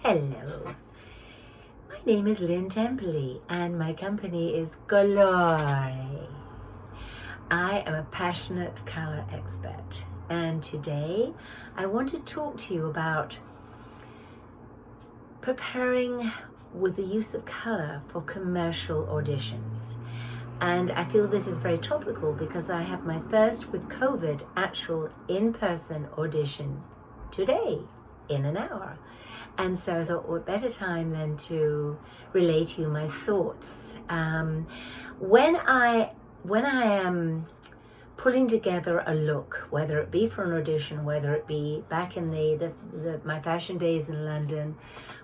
Hello, my name is Lynn Templey and my company is Glory. I am a passionate colour expert, and today I want to talk to you about preparing with the use of colour for commercial auditions. And I feel this is very topical because I have my first with COVID actual in-person audition today in an hour. And so I thought, what better time than to relate to you my thoughts. When I am pulling together a look, whether it be for an audition, whether it be back in my fashion days in London,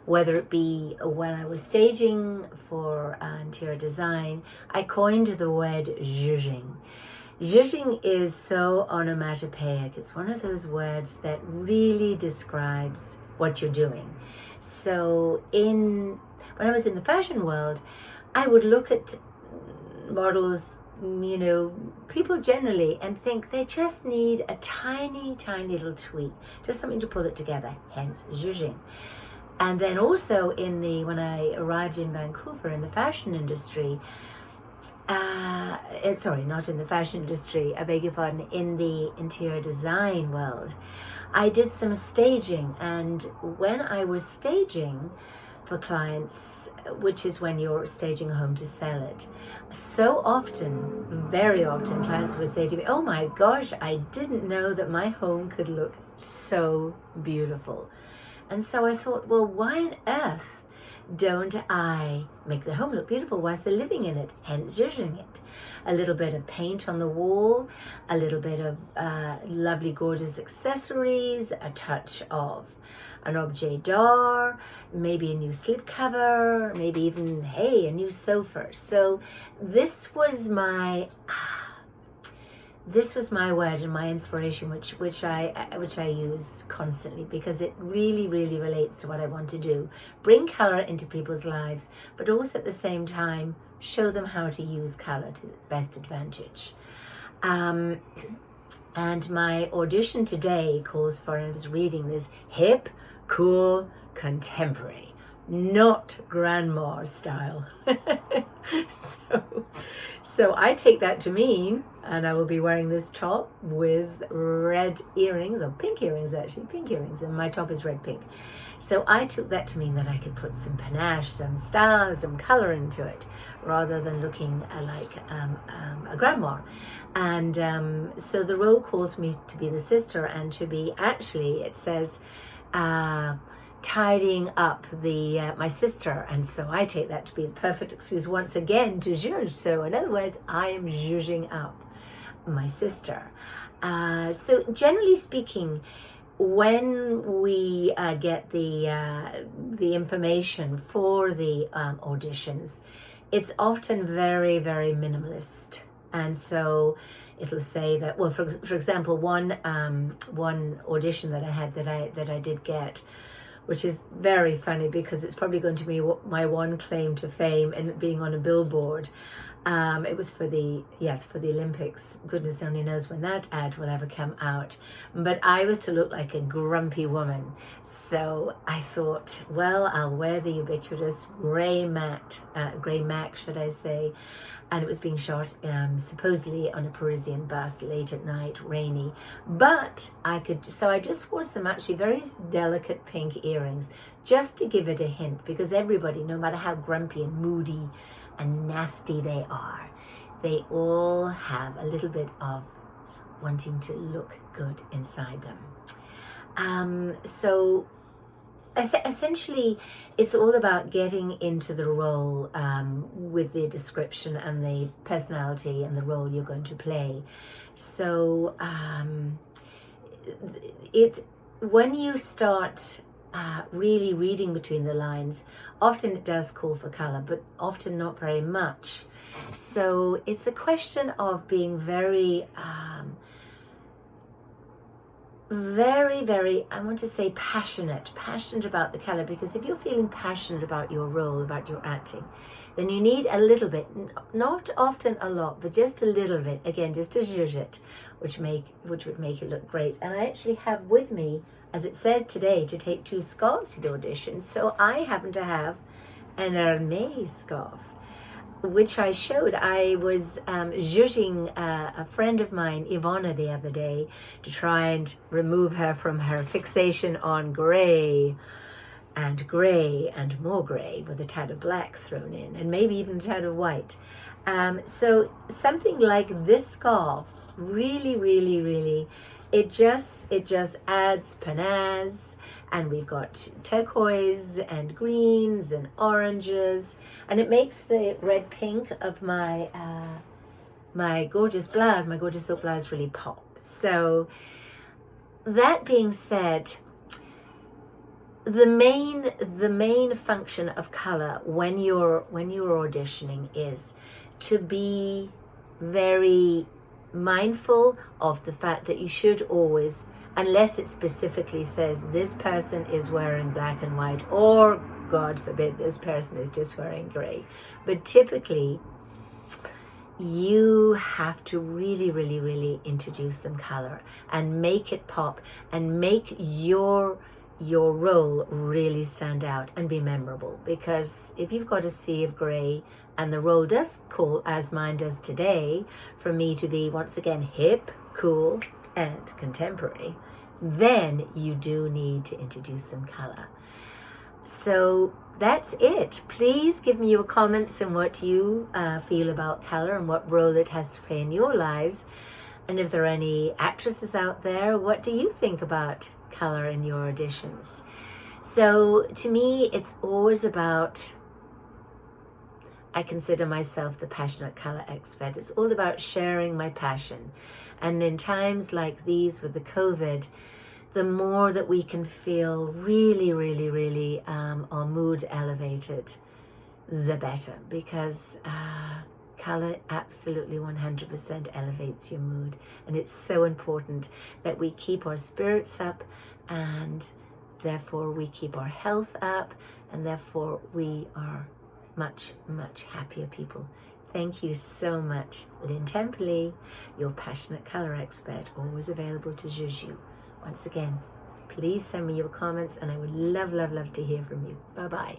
whether it be when I was staging for interior design, I coined the word JOOSHING. JOOSHING is so onomatopoeic. It's one of those words that really describes what you're doing. So when I was in the fashion world, I would look at models, people generally, and think they just need a tiny, tiny little tweak, just something to pull it together, hence JOOSHING. And then also when I arrived in Vancouver in the fashion industry, not in the fashion industry, I beg your pardon, in the interior design world, I did some staging. And when I was staging for clients, which is when you're staging a home to sell it, so often, very often, clients would say to me, "Oh my gosh, I didn't know that my home could look so beautiful." And so I thought, well, why on earth don't I make the home look beautiful whilst they're living in it, hence JOOSHING it? A little bit of paint on the wall, a little bit of lovely, gorgeous accessories, a touch of an objet d'art, maybe a new slipcover, maybe even, a new sofa. So this was my word and my inspiration, which I use constantly because it really, really relates to what I want to do. Bring color into people's lives, but also at the same time, show them how to use color to the best advantage. And my audition today calls for, and I was reading this, hip, cool, contemporary, not grandma style. So I take that to mean, and I will be wearing this top with red earrings, or pink earrings actually, pink earrings, and my top is red pink. So I took that to mean that I could put some panache, some style, some color into it, rather than looking like a grandma. And so the role calls me to be the sister and to be, actually, it says, tidying up my sister, and so I take that to be the perfect excuse once again to zhuzh. So in other words, I am zhuzhing up my sister. So generally speaking, when we get the information for the auditions, it's often very, very minimalist, and so it'll say that, well, for example, one audition that I had that I did get, which is very funny because it's probably going to be my one claim to fame and being on a billboard. It was for the Olympics. Goodness only knows when that ad will ever come out. But I was to look like a grumpy woman. So I thought, well, I'll wear the ubiquitous grey matte, should I say. And it was being shot supposedly on a Parisian bus late at night, rainy. But so I just wore some actually very delicate pink earrings just to give it a hint, because everybody, no matter how grumpy and moody and nasty they are, they all have a little bit of wanting to look good inside them. So essentially, it's all about getting into the role with the description and the personality and the role you're going to play. So it's when you start really reading between the lines, often it does call for color, but often not very much. So it's a question of being very very, I want to say passionate about the color, because if you're feeling passionate about your role, about your acting, then you need a little bit, not often a lot, but just a little bit, again, just to zhuzh it, which would make it look great. And I actually have with me as it said today, to take 2 scarves to the audition. So I happen to have an Hermès scarf, which I showed. I was zhooshing a friend of mine, Ivana, the other day to try and remove her from her fixation on grey and more grey with a tad of black thrown in, and maybe even a tad of white. So something like this scarf really, it just adds panache. And we've got turquoise and greens and oranges, and it makes the red pink of my my gorgeous blouse, my gorgeous silk blouse, really pop. So that being said, the main function of color when you're auditioning is to be very mindful of the fact that you should always, unless it specifically says this person is wearing black and white, or God forbid this person is just wearing gray, but typically you have to really introduce some color and make it pop and make your role really stand out and be memorable. Because if you've got a sea of gray and the role does call, as mine does today, for me to be once again hip, cool and contemporary, then you do need to introduce some color. So that's it. Please give me your comments on what you feel about color and what role it has to play in your lives. And if there are any actresses out there, what do you think about color in your auditions? So to me, it's always about, I consider myself the passionate color expert. It's all about sharing my passion. And in times like these with the COVID, the more that we can feel really our mood elevated, the better. Because color absolutely 100% elevates your mood. And it's so important that we keep our spirits up, and therefore we keep our health up, and therefore we are much happier people. Thank you so much. Lynn Templey, your passionate color expert, always available to zhoosh you. Once again, please send me your comments, and I would love to hear from you. Bye-bye.